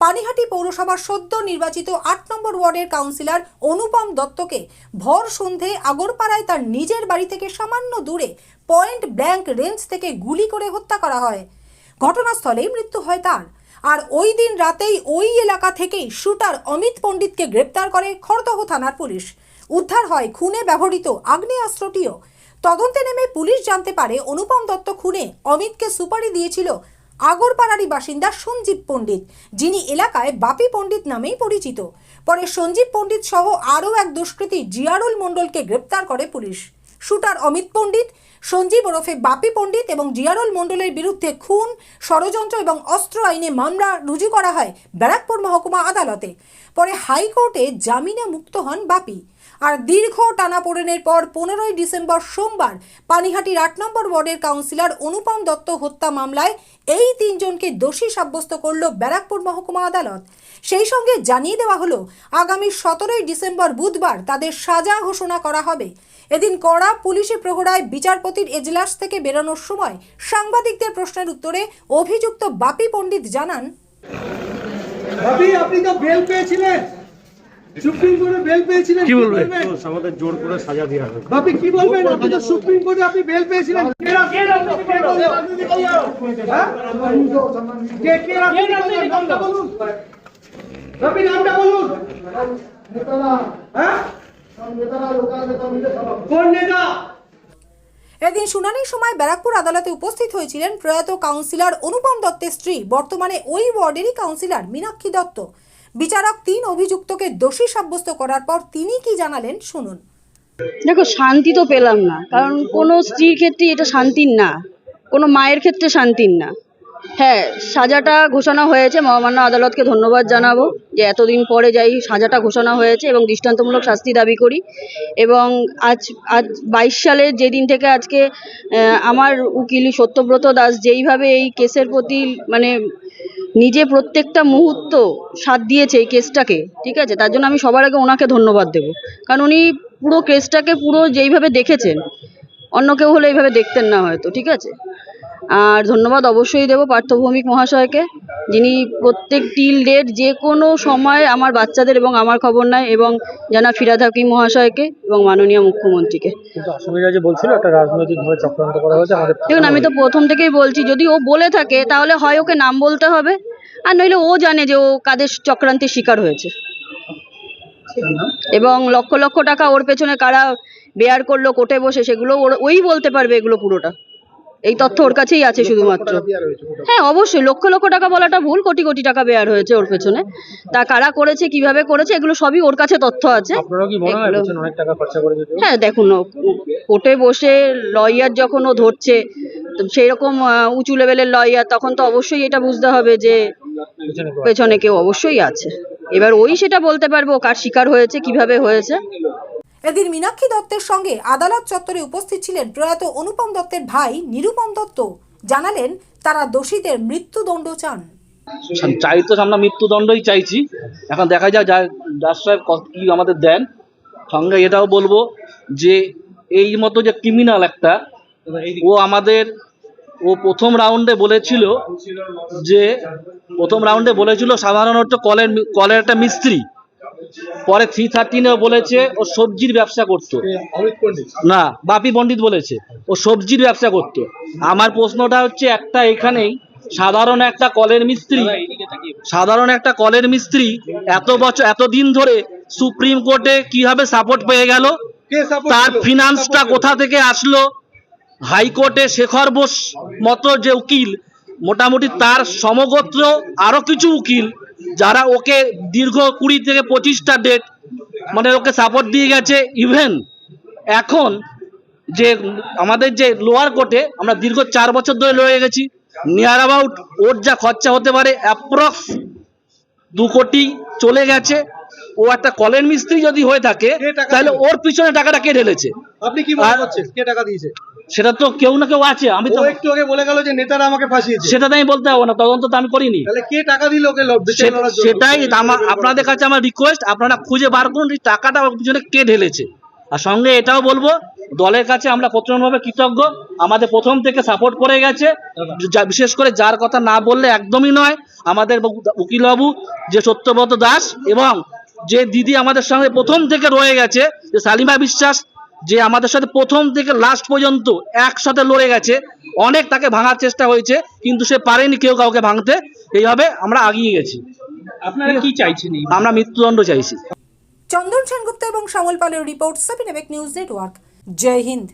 পানিহাটি পৌরসভার সদ্য নির্বাচিত ৮ নম্বর ওয়ার্ডের কাউন্সিলর অনুপম দত্তকে ভর সন্ধে আগরপাড়ায় তার নিজের বাড়ি থেকে সামান্য দূরে পয়েন্ট ব্ল্যাঙ্ক রেঞ্জ থেকে গুলি করে হত্যা করা হয়। ঘটনাস্থলেই মৃত্যু হয় তার। আর ওই দিন রাতেই ওই এলাকা থেকেই শুটার অমিত পণ্ডিতকে গ্রেপ্তার করে খড়দহ থানার পুলিশ। উদ্ধার হয় খুনে ব্যবহৃত আগ্নেয়াস্ত্রটিও। তদন্তে নেমে পুলিশ জানতে পারে অনুপম দত্ত খুনে অমিতকে সুপারি দিয়েছিল আগরপাড়ারই বাসিন্দা সঞ্জীব পণ্ডিত, যিনি এলাকায় বাপি পণ্ডিত নামেই পরিচিত। পরে সঞ্জীব পণ্ডিত সহ আরও এক দুষ্কৃতী জিয়ারুল মণ্ডলকে গ্রেপ্তার করে পুলিশ। শুটার অমিত পণ্ডিত, সঞ্জীব ওরফে বাপি পণ্ডিত এবং জিয়ারুল মণ্ডলের বিরুদ্ধে খুন, ষড়যন্ত্র এবং অস্ত্র আইনে মামলা রুজু করা হয় ব্যারাকপুর মহকুমা আদালতে। পরে হাইকোর্টে জামিনে মুক্ত হন বাপি। আর দীর্ঘ টানাপোড়েনের পর 15ই ডিসেম্বর সোমবার পানিহাটির ৮ নম্বর ওয়ার্ডের কাউন্সিলর অনুপম দত্ত হত্যা মামলায় এই তিনজনকে দোষী সাব্যস্ত করল ব্যারাকপুর মহকুমা আদালত। সেই সঙ্গে জানিয়ে দেওয়া হলো আগামী 17ই ডিসেম্বর বুধবার তাদের সাজা ঘোষণা করা হবে। এদিন কড়া পুলিশি প্রহরায় বিচারপতির এজলাস থেকে বেরোনোর সময় সাংবাদিকদের প্রশ্নের উত্তরে অভিযুক্ত বাপি পণ্ডিত জানান, আপনি তো বেল পেয়েছিলেন, সুপ্রিম কোর্টে বেল পেয়েছিলেন, কি বলবেন? আমাদের জোর করে সাজা দেওয়া হবে। বাপি কি বলবেন? আপনি তো সুপ্রিম কোর্টে আপনি বেল পেয়েছিলেন, নামটা বলুন, বাপি নামটা বলুন। কোন নেতা? এদিন শুনানির সময় ব্যারাকপুর আদালতে উপস্থিত হয়েছিলেন প্রয়াত কাউন্সিলর অনুপম দত্তের স্ত্রী, বর্তমানে ওই ওয়ার্ডেরই কাউন্সিলর মীনাক্ষী দত্ত। বিচারক 3 অভিযুক্তকে দোষী সাব্যস্ত করার পর তিনি কি জানালেন শুনুন। দেখো, শান্তি তো পেলাম না, কারণ কোনো স্ত্রীর ক্ষেত্রে এটা শান্তির না, কোনো মায়ের ক্ষেত্রে শান্তির না। হ্যাঁ, সাজাটা ঘোষণা হয়েছে, মহামান্য আদালতকে ধন্যবাদ জানাবো যে এতদিন পরে যাই সাজাটা ঘোষণা হয়েছে এবং দৃষ্টান্তমূলক শাস্তি দাবি করি। এবং আজ 22 সালের যেদিন থেকে আজকে আমার উকিল সত্যব্রত দাস যেইভাবে এই কেসের প্রতি মানে নিজে প্রত্যেকটা মুহূর্ত সাথ দিয়েছে এই কেসটাকে, ঠিক আছে, তার জন্য আমি সবার আগে ওনাকে ধন্যবাদ দেবো। কারণ উনি পুরো কেসটাকে পুরো যেইভাবে দেখেছেন, অন্য কেউ হলে এইভাবে দেখতেন না হয়তো, ঠিক আছে। আর ধন্যবাদ অবশ্যই দেবো পার্থ ভৌমিক মহাশয়কে, যিনি প্রত্যেক টিল ডেট যে কোনো সময় আমার বাচ্চাদের এবং আমার খবর নেয়, এবং জানা ফিরাদ হাকিম মহাশয়কে এবং মাননীয় মুখ্যমন্ত্রীকে। কিন্তু আসামিরা যে বলছিল একটা রাজনৈতিকভাবে চক্রান্ত করা হয়েছে আমাদের। দেখুন, আমি তো প্রথম থেকেই বলছি, যদি ও বলে থাকে তাহলে হয় ওকে নাম বলতে হবে, আর নইলে ও জানে যে ও কাদের চক্রান্তের শিকার হয়েছে। এবং লক্ষ লক্ষ টাকা ওর পেছনে কারা বেয়ার করলো কোর্টে বসে, সেগুলো ওই বলতে পারবে। এগুলো পুরোটা এই তথ্য ওর কাছেই আছে শুধুমাত্র। হ্যাঁ, অবশ্যই লক্ষ লক্ষ টাকা বলাটা ভুল, কোটি কোটি টাকা বেয়ার হয়েছে ওর পেছনে। তা কারা করেছে, কিভাবে করেছে, এগুলো সবই ওর কাছে তথ্য আছে। হ্যাঁ, দেখুন, কোর্টে বসে লয়ার যখন ও ধরছে, সেই রকম উঁচু লেভেলের লয়ার, তখন তো অবশ্যই এটা বুঝতে হবে যে পেছনে কেউ অবশ্যই আছে। এবার ওই সেটা বলতে পারবো কার শিকার হয়েছে, কিভাবে হয়েছে। এদিন মীনাক্ষী দত্তের সঙ্গে আদালত চত্বরে উপস্থিত ছিলেন প্রয়াত অনুপম দত্তের ভাই নিরুপম দত্ত। জানালেন তারা দোষীদের মৃত্যুদণ্ড চান। চাই তো আমরা মৃত্যুদণ্ডই চাইছি, এখন দেখা যায় জাজ সাহেব কি আমাদের দেন। সঙ্গে এটাও বলবো যে এই মতো যে ক্রিমিনাল একটা, ও প্রথম রাউন্ডে বলেছিল সাধারণত কলের একটা মিস্ত্রি, পরে 313 বলেছে ও সবজির ব্যবসা করতো। না, বাপি পণ্ডিত বলেছে ও সবজির ব্যবসা করতো। আমার প্রশ্নটা হচ্ছে একটা, এখানেই সাধারণ একটা কলের মিস্ত্রি এতদিন ধরে সুপ্রিম কোর্টে কিভাবে সাপোর্ট পেয়ে গেল? তার ফিনান্সটা কোথা থেকে আসলো? হাইকোর্টে শেখর বোস মতো যে উকিল, মোটামুটি তার সমগোত্র আরো কিছু উকিল যারা ওকে দীর্ঘ 20 থেকে 25টা ডেট মানে ওকে সাপোর্ট দিয়ে গেছে। ইভেন এখন যে আমাদের যে লোয়ার কোর্টে আমরা দীর্ঘ 4 বছর ধরে লড়ে গেছি, নিয়ার অ্যাবাউট ওর যা খরচা হতে পারে অ্যাপ্রক্স 2 কোটি চলে গেছে। ও একটা কলের মিস্ত্রি যদি হয়ে থাকে তাহলে ওর পিছনে টাকাটা কে ঢেলেছে? আপনি কি মনে করছেন কে টাকা দিয়েছে? সেটা তো কেউ না কেউ আছে। আমি তো একটু আগে বলে গেল যে নেতারা আমাকে ফাঁসিয়েছে, সেটা তো আমি বলতে হবে না, তদন্ত তো আমি করিনি। তাহলে কে টাকা দিল ওকে? সেটাই আপনাদের কাছে আমার রিকোয়েস্ট, আপনারা খুঁজে বার করুন এই টাকাটা ওর পিছনে কে ঢেলেছে। আর সঙ্গে এটাও বলবো, দলের কাছে আমরা প্রচণ্ডভাবে কৃতজ্ঞ, আমাদের প্রথম থেকে সাপোর্ট করে গেছে। বিশেষ করে যার কথা না বললে একদমই নয়, আমাদের উকিলবাবু যে সত্যব্রত দাস এবং যে দিদি আমাদের সঙ্গে প্রথম থেকে রয়ে গেছে, যে শালিমা বিশ্বাস, যে আমাদের সাথে প্রথম থেকে লাস্ট পর্যন্ত একসাথে লড়ে গেছে। অনেক তাকে ভাঙার চেষ্টা হয়েছে, কিন্তু সে পারেনি কেউ কাউকে ভাঙতে। এইভাবে আমরা এগিয়ে গেছি। আপনারা কি চাইছেন? আমরা মৃত্যুদণ্ড চাইছি। চন্দন সেনগুপ্ত এবং শ্যামল পালের রিপোর্ট, 7 নিউজ নেটওয়ার্ক। জয় হিন্দ।